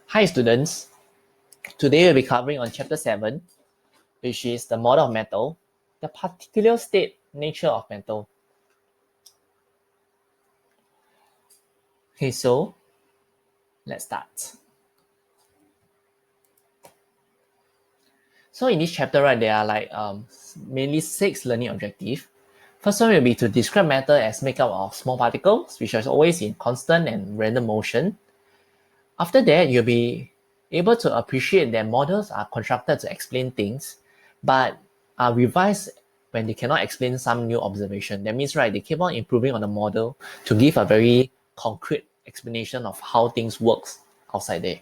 Hi students, today we'll be covering on chapter 7, which is the model of metal, the particular state nature of metal. Okay, so let's start. So in this chapter, right, there are mainly 6 learning objectives. First one will be to describe matter as made up of small particles, which are always in constant and random motion. After that, you'll be able to appreciate that models are constructed to explain things, but are revised when they cannot explain some new observation. That means, right, they keep on improving on the model to give a very concrete explanation of how things works outside there.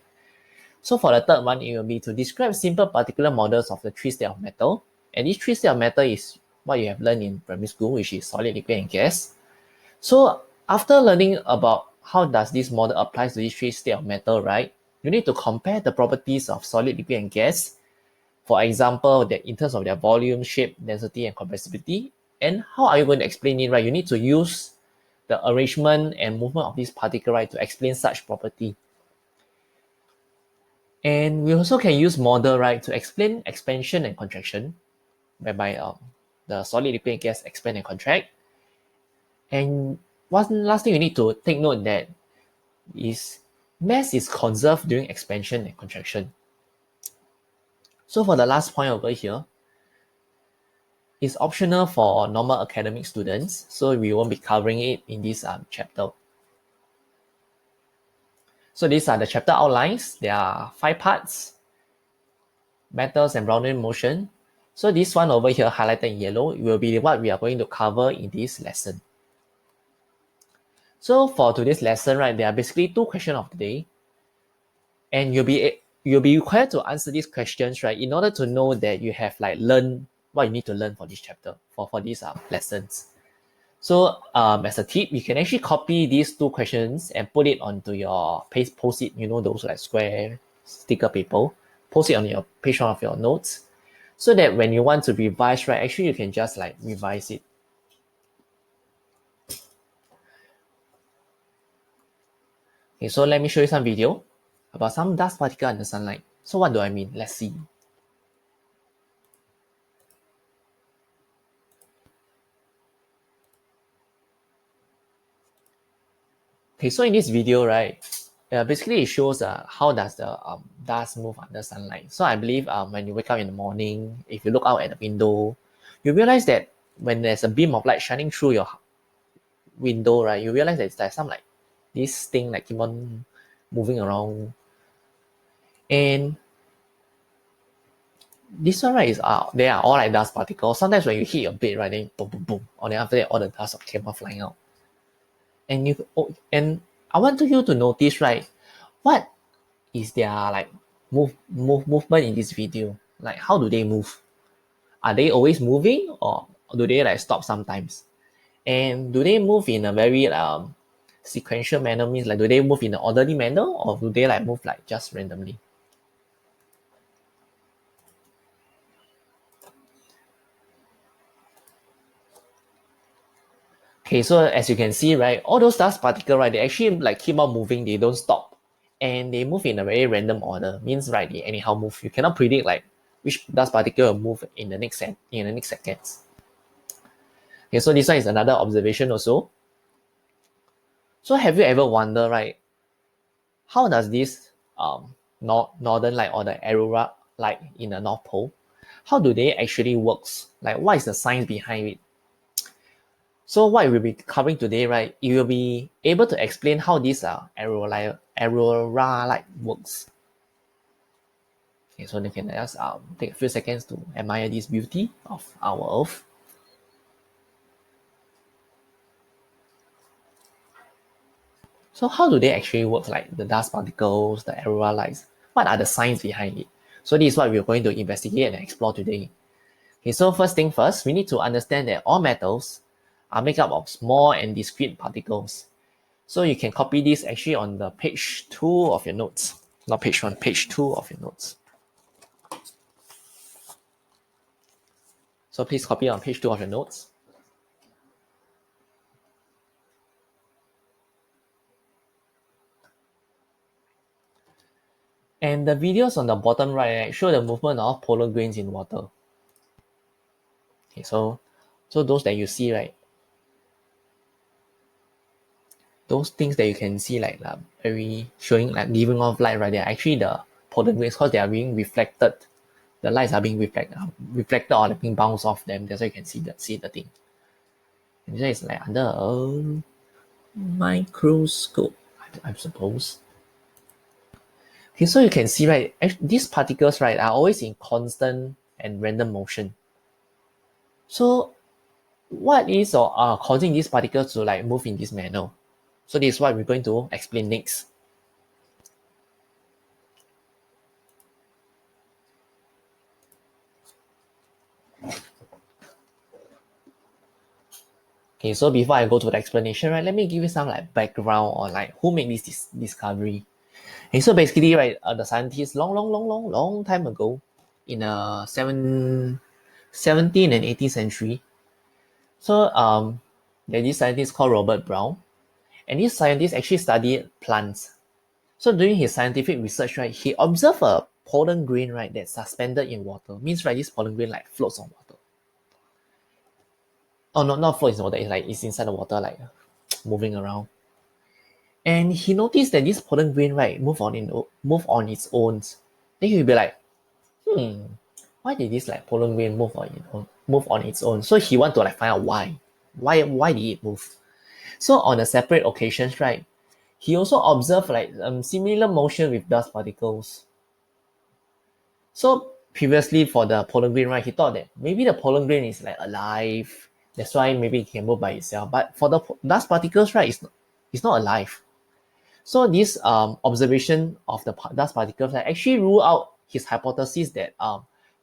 So for the third one, it will be to describe simple particular models of the 3 states of metal. And these 3 states of metal is what you have learned in primary school, which is solid, liquid, and gas. So after learning about how does this model applies to these 3 states of metal, right, you need to compare the properties of solid, liquid, and gas. For example, that in terms of their volume, shape, density, and compressibility. And how are you going to explain it, right? You need to use the arrangement and movement of this particle, right, to explain such property. And we also can use model, right, to explain expansion and contraction, whereby the solid, liquid, and gas expand and contract. And one last thing you need to take note that is mass is conserved during expansion and contraction. So for the last point over here, it's optional for normal academic students, so we won't be covering it in this chapter. So these are the chapter outlines. There are 5 parts: metals and Brownian motion. So this one over here highlighted in yellow will be what we are going to cover in this lesson. So for today's lesson, right, there are basically 2 questions of the day, and you'll be required to answer these questions, right, in order to know that you have learned what you need to learn for this chapter, for these lessons. So as a tip, you can actually copy these 2 questions and put it onto your post-it, those square sticker paper, post it on your page 1 of your notes, so that when you want to revise, right, actually you can just revise it. Okay, so let me show you some video about some dust particle under sunlight. So what do I mean? Let's see. Okay, so in this video, right, basically it shows how does the dust move under sunlight. So I believe when you wake up in the morning, if you look out at the window, you realize that when there's a beam of light shining through your window, right, you realize that it's some this thing keep on moving around. And this one, right, is they are all dust particles. Sometimes when you hit your bed, right, then boom, boom, boom, or then after that all the dust came off flying out. And I want you to notice, right, what is their movement in this video? How do they move? Are they always moving, or do they stop sometimes? And do they move in a very sequential manner? Means do they move in an orderly manner, or do they move just randomly? Okay, so as you can see, right, all those dust particles, right, they actually keep on moving, they don't stop. And they move in a very random order. Means, right, they anyhow move. You cannot predict which dust particle will move in the next seconds. Okay, so this one is another observation also. So have you ever wondered, right, how does this northern light or the aurora light in the North Pole, how do they actually works? What is the science behind it? So what we'll be covering today, right, you will be able to explain how this aurora light works. Okay, so you can just take a few seconds to admire this beauty of our Earth. So how do they actually work, the dust particles, the aurora lights? What are the science behind it? So this is what we're going to investigate and explore today. Okay, so first thing first, we need to understand that all metals are made up of small and discrete particles. So you can copy this actually on the page 2 of your notes. Not page 1, page 2 of your notes. So please copy on page 2 of your notes. And the videos on the bottom right show the movement of polar grains in water. Okay, so those that you see, right, those things that you can see like very showing like giving off light, right, they're actually the polar grains because they are being reflected. The lights are being reflected or being bounced off them. That's why you can see the thing. And this is like under a microscope, I suppose. Okay, so you can see, right, these particles, right, are always in constant and random motion. So what is causing these particles to like move in this manner? So this is what we're going to explain next. Okay, so before I go to the explanation, right, let me give you some like background on like who made this discovery. Okay, so basically, right, the scientists long time ago, in the 17th and 18th century, so there's this scientist called Robert Brown, and this scientist actually studied plants. So during his scientific research, right, he observed a pollen grain, right, that's suspended in water. Means, right, this pollen grain like floats on water. Oh, not floats in water. It's like it's inside the water, like moving around. And he noticed that this pollen grain, right, move on its own. Then he'll be like, why did this like pollen grain move on its own? So he want to like find out why. Why did it move? So on a separate occasions, right, he also observed like similar motion with dust particles. So previously for the pollen grain, right, he thought that maybe the pollen grain is like alive. That's why maybe it can move by itself. But for the dust particles, right, it's not alive. So this observation of the dust particles like, actually rule out his hypothesis that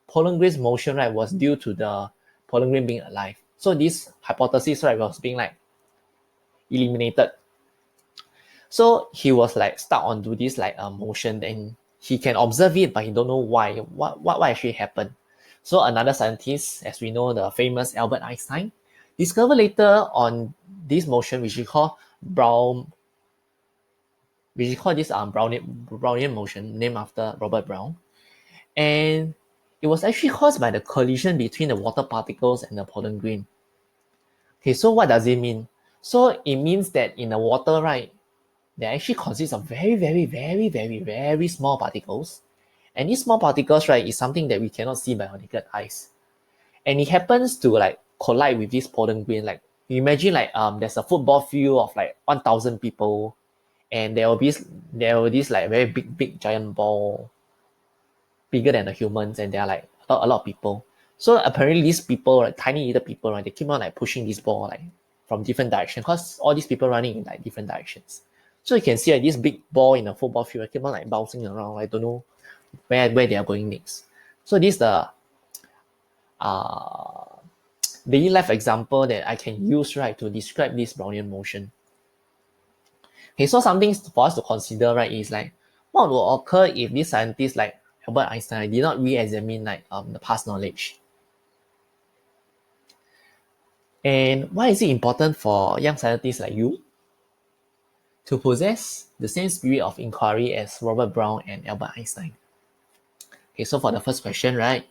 pollen grain's motion, right, was due to the pollen grain being alive. So this hypothesis, right, was being like eliminated. So he was like stuck onto this like motion, and he can observe it, but he don't know why. What actually happened? So another scientist, as we know, the famous Albert Einstein, discovered later on this motion, which he call this Brownian motion, named after Robert Brown, and it was actually caused by the collision between the water particles and the pollen grain. Okay, so what does it mean? So it means that in the water, right, they actually consist of very small particles. And these small particles, right, is something that we cannot see by our naked eyes. And it happens to like collide with this pollen grain. Like you imagine like there's a football field of like 1,000 people, and there will be this like very big giant ball, bigger than the humans, and there are like a lot of people. So apparently these people, like tiny little people, right, they keep on like pushing this ball like from different directions because all these people running in like different directions. So you can see like this big ball in a football field keep on like bouncing around. I don't know where they are going next. So this is the uh, daily life example that I can use, right, to describe this Brownian motion. Okay, so something for us to consider, right, is like what will occur if this scientist like Albert Einstein did not re-examine like the past knowledge. And why is it important for young scientists like you to possess the same spirit of inquiry as Robert Brown and Albert Einstein? Okay, so for the first question, right,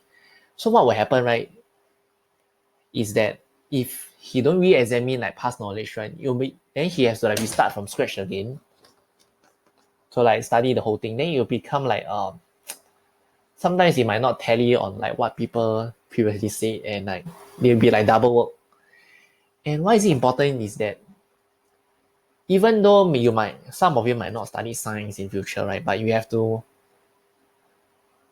so what will happen, right, is that if he don't re-examine like past knowledge, right, then he has to like restart from scratch again. So like study the whole thing, then you'll become like sometimes it might not tally on like what people previously said, and like they'll be like double work. And why is it important is that even though some of you might not study science in future, right, but you have to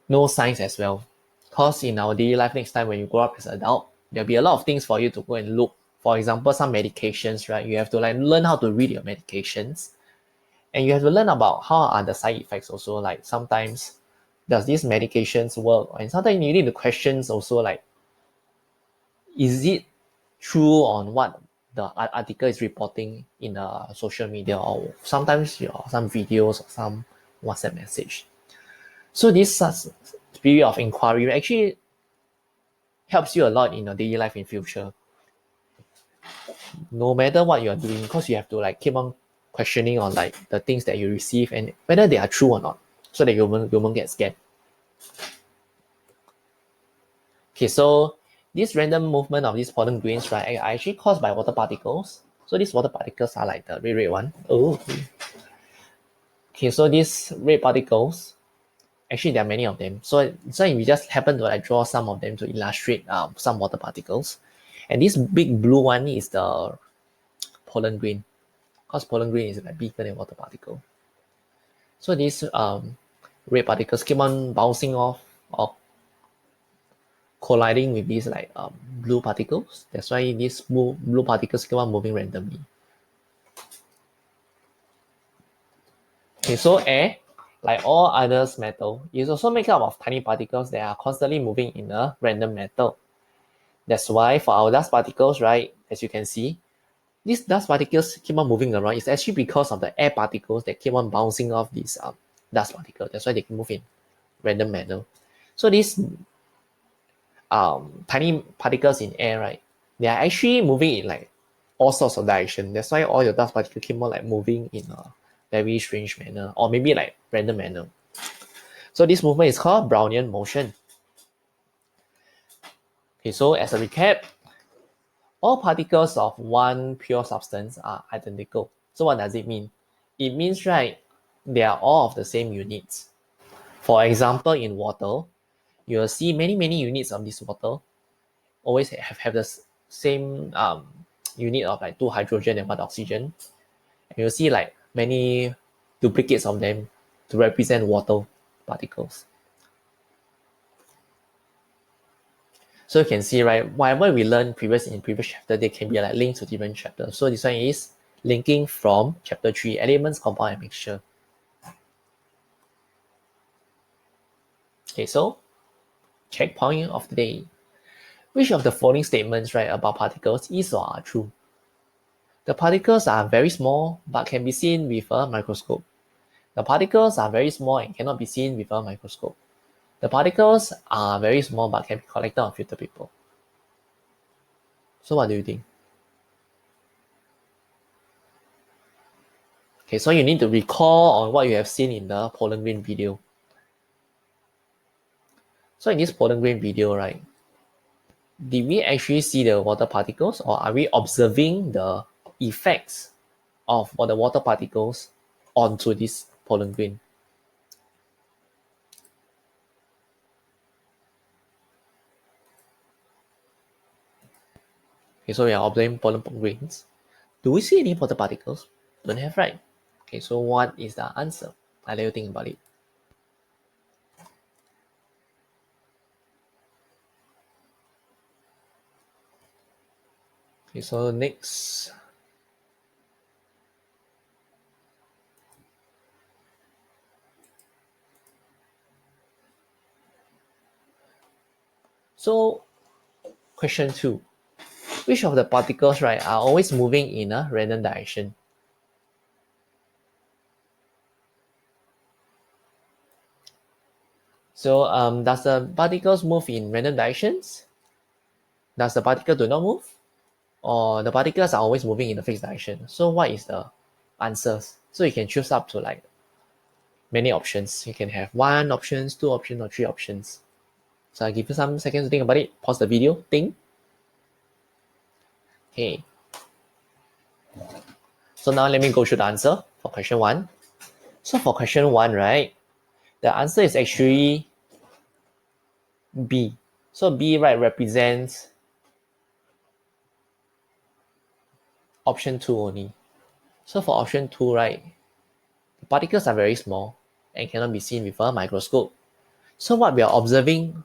know science as well. Because in our daily life next time when you grow up as an adult, there'll be a lot of things for you to go and look. For example, some medications, right, you have to like learn how to read your medications, and you have to learn about how are the side effects also. Like sometimes does these medications work, and sometimes you need to questions also like, is it true on what the article is reporting in social media, or sometimes some videos or some WhatsApp message. So this spirit of inquiry actually helps you a lot in your daily life in future. No matter what you're doing, because you have to like keep on questioning on like the things that you receive and whether they are true or not. so that you won't get scared. Okay, so this random movement of these pollen grains, right, are actually caused by water particles. So these water particles are like the red one. Oh, okay. So these red particles, actually there are many of them. So we just happen to like draw some of them to illustrate some water particles. And this big blue one is the pollen grain, because pollen grain is like bigger than water particle. So these red particles keep on bouncing off or colliding with these like blue particles. That's why these blue particles keep on moving randomly. Okay, so air, like all others metal, is also made up of tiny particles that are constantly moving in a random metal. That's why for our dust particles, right, as you can see, these dust particles keep on moving around. It's actually because of the air particles that keep on bouncing off these dust particles. That's why they can move in random manner. So these tiny particles in air, right, they are actually moving in like all sorts of direction. That's why all your dust particles keep on like moving in a very strange manner, or maybe like random manner. So this movement is called Brownian motion. Okay, so as a recap, all particles of one pure substance are identical. So what does it mean? It means, right, they are all of the same units. For example, in water, you will see many units of this water always have the same unit of like 2 hydrogen and 1 oxygen. And you'll see like many duplicates of them to represent water particles. So you can see, right, whatever we learned in previous chapter, they can be like linked to different chapters. So this one is linking from chapter 3, elements, compound, and mixture. Okay, so checkpoint of the day. Which of the following statements, right, about particles is or are true? The particles are very small but can be seen with a microscope. The particles are very small and cannot be seen with a microscope. The particles are very small but can be collected on filter paper. So what do you think? Okay, so you need to recall on what you have seen in the pollen grain video. So in this pollen grain video, right, did we actually see the water particles, or are we observing the effects of the water particles onto this pollen grain? Okay, so we are observing pollen grains. Do we see any water particles? Don't have, right? Okay, so what is the answer? I'll let you think about it. Okay, so next. So, question 2. Which of the particles, right, are always moving in a random direction? So, does the particles move in random directions? Does the particle do not move? Or the particles are always moving in a fixed direction? So what is the answers? So you can choose up to like many options. You can have 1 options, 2 options, or 3 options. So I'll give you some seconds to think about it. Pause the video, think. Okay. So now let me go through the answer for question 1. So for question 1, right, the answer is actually B. So B, right, represents option 2 only. So for option 2, right, the particles are very small and cannot be seen with a microscope. So what we are observing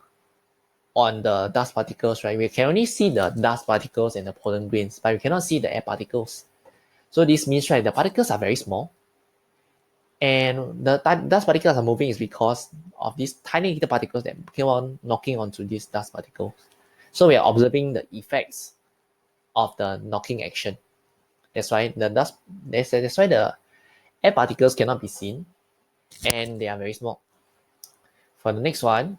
on the dust particles, right, we can only see the dust particles and the pollen grains, but we cannot see the air particles. So this means, right, the particles are very small, and the dust particles are moving is because of these tiny little particles that keep on knocking onto these dust particles. So we are observing the effects of the knocking action. That's why that's why the air particles cannot be seen, and they are very small. For the next one,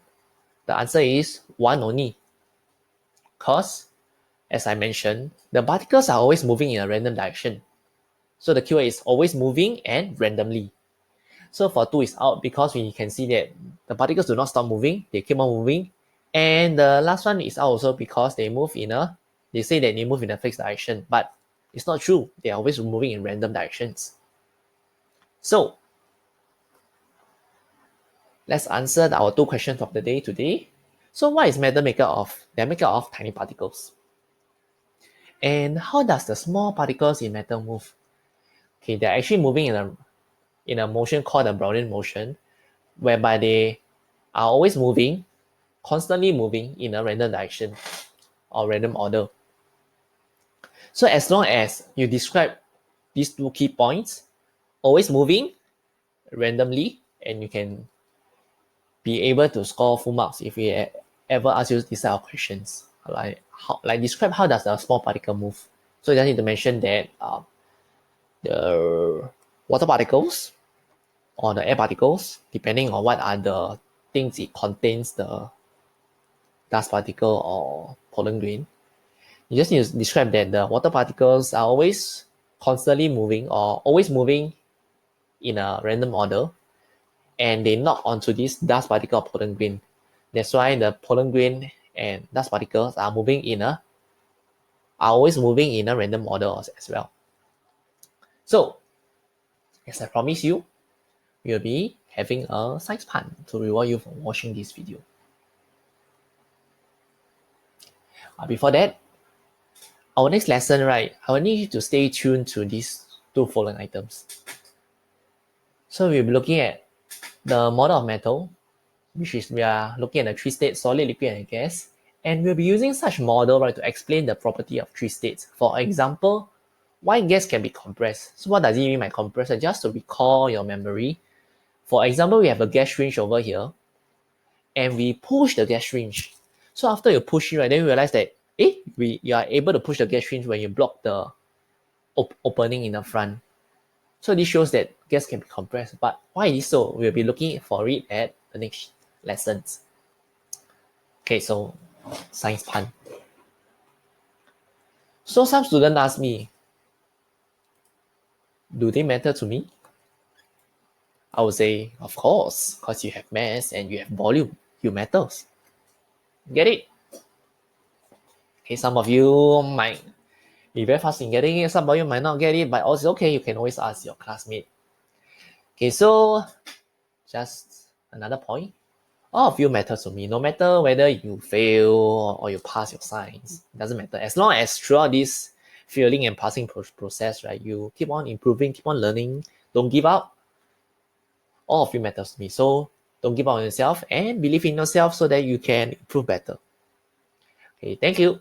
the answer is 1 only. Because, as I mentioned, the particles are always moving in a random direction. So the keyword is always moving and randomly. So for 2 is out because we can see that the particles do not stop moving, they keep on moving. And the last one is out also because they say that they move in a fixed direction, but it's not true. They are always moving in random directions. So let's answer our 2 questions of the day today. So what is matter made up of? They're made up of tiny particles. And how does the small particles in matter move? Okay, they're actually moving in a motion called the Brownian motion, whereby they are always moving, constantly moving in a random direction or random order. So as long as you describe these 2 key points, always moving randomly, and you can be able to score full marks if we ever ask you this type of questions. Like describe how does a small particle move. So you just need to mention that the water particles or the air particles, depending on what are the things it contains, the dust particle or pollen grain. You just need to describe that the water particles are always constantly moving or always moving in a random order, and they knock onto this dust particle or pollen grain. That's why the pollen grain and dust particles are always moving in a random order as well. So, as I promised you, we'll be having a science pun to reward you for watching this video. Before that, our next lesson, right, I will need you to stay tuned to these 2 following items. So we'll be looking at the model of metal, which is we are looking at the 3 states, solid, liquid, and gas. And we'll be using such model, right, to explain the property of 3 states. For example, why gas can be compressed. So what does it mean by compressed? Just to recall your memory. For example, we have a gas syringe over here, and we push the gas syringe. So after you push it, right, then we realize that you are able to push the gas syringe when you block the opening in the front. So this shows that gas can be compressed. But why is it so? We'll be looking for it at the next lessons. Okay, so science pun. So some students ask me, do they matter to me? I would say, of course, because you have mass and you have volume, you matters. Get it? Okay, some of you might be very fast in getting it, some of you might not get it, but also okay, you can always ask your classmate. Okay, so just another point. All of you matter to me, no matter whether you fail or you pass your science, it doesn't matter. As long as throughout this failing and passing process, right, you keep on improving, keep on learning, don't give up. All of you matters to me. So don't give up on yourself and believe in yourself so that you can improve better. Okay, thank you.